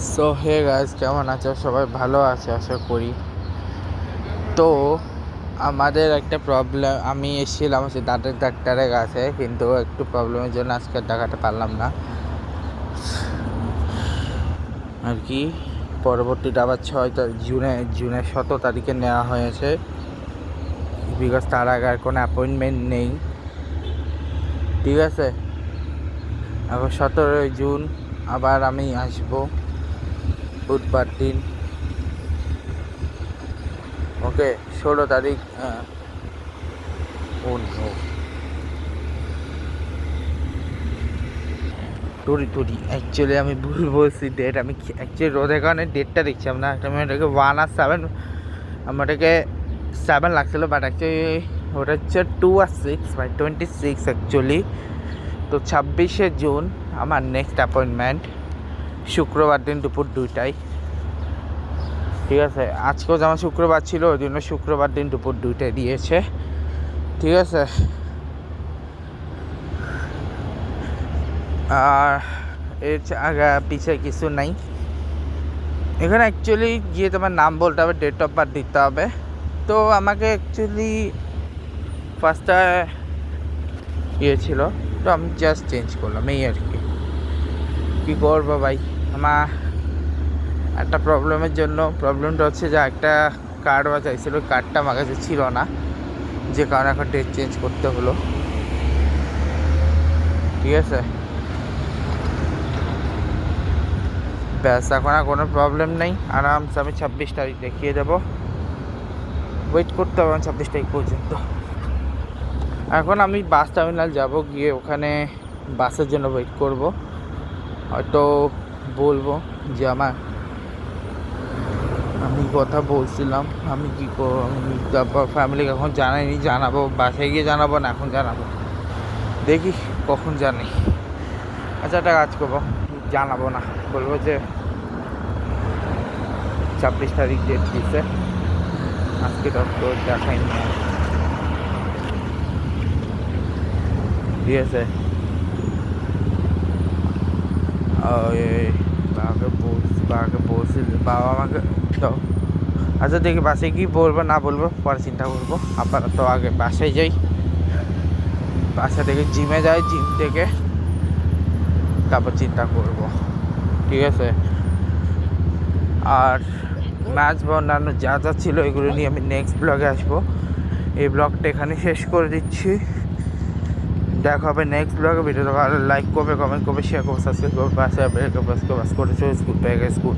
So hey guys, কেমন আছো সবাই? ভালো আছে আশা করি। তো আমাদের একটা প্রবলেম, আমি এসেছিলাম হচ্ছে দাঁতের ডাক্তারের কাছে, কিন্তু একটু প্রবলেমের জন্য আজকে দেখাতে পারলাম না আর কি। পরবর্তীটা আবার 6 জুনের 17 তারিখে নেওয়া হয়েছে, বিকজ তার আগে আর কোনো অ্যাপয়েন্টমেন্ট নেই। ঠিক আছে, এখন 17 জুন আবার আমি আসবো বুধবার দিন। ওকে, 16 তারিখ। ও নো, তুরি অ্যাকচুয়ালি আমি ভুল বলছি ডেট। আমি অ্যাকচুয়ালি রোদের কারণে ডেটটা দেখছিলাম না। আমি ওটাকে 1 আর 7, আমার ওটাকে 7 লাগছিলো, বাট অ্যাকচুয়ালি ওটা হচ্ছে 2 আর 6 অ্যাকচুয়ালি। তো 26 জুন আমার নেক্সট অ্যাপয়েন্টমেন্ট, শুক্রবার দিন দুপুর 2টায়। ঠিক আছে, আজকেও যেমন শুক্রবার ছিল, ওই জন্য শুক্রবার দিন দুপুর 2টায় দিয়েছে। ঠিক আছে, আর এর আগে পিছিয়ে কিছু নাই এখানে। অ্যাকচুয়ালি গিয়ে তোমার নাম বলতে হবে, ডেট অফ বার্থ দিতে হবে। তো আমাকে অ্যাকচুয়ালি ফার্স্টটা ছিল, তো আমি জাস্ট চেঞ্জ করলাম এই আর কি। কী করবো ভাই, আমার একটা প্রবলেমের জন্য। প্রবলেমটা হচ্ছে যে একটা কার্ড চাইছিল, কার্ডটা আমার কাছে ছিল না, যে কারণে এখন ডেট চেঞ্জ করতে হলো। ঠিক আছে, ব্যাস এখন আর কোনো প্রবলেম নেই, আরামসে আমি 26 তারিখ দেখিয়ে দেবো। ওয়েট করতে হবে 26 তারিখ পর্যন্ত। এখন আমি বাস টার্মিনাল যাব, গিয়ে ওখানে বাসের জন্য ওয়েট করব। হয়তো বলবো যে আমি কথা বলছিলাম, আমি কী আমি তারপর ফ্যামিলিকে এখন জানাইনি, জানাবো বাসায় গিয়ে জানাবো না, এখন জানাবো। দেখি কখন জানি। আচ্ছা, একটা কাজ করবো, জানাবো না, বলবো যে 26 তারিখ ডেট দিচ্ছে, আজকে ডক্টর দেখাইনি। ঠিক আছে, বাবাকে বলছিল, বাবা আমাকে তো। আচ্ছা দেখি বাসায় কি বলবো না বলবো পরে চিন্তা করবো। আপাতত আগে বাসায় যাই, বাসা থেকে জিমে যাই, জিম থেকে তারপর চিন্তা করব। ঠিক আছে, আর ম্যাচ বা অন্যান্য যা যা ছিল এগুলো নিয়ে আমি নেক্সট ব্লগে আসবো। এই ব্লগটা এখানে শেষ করে দিচ্ছি, দেখা হবে নেক্সট ব্লগে। ভিডিওটা ভালো লাইক করবে, কমেন্ট করবে, শেয়ার করবে, সাবস্ক্রাইব করবে, পাশে বেল করে প্রেস করে চলে স্কুল ব্যাগ স্কুল।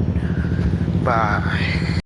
বাই।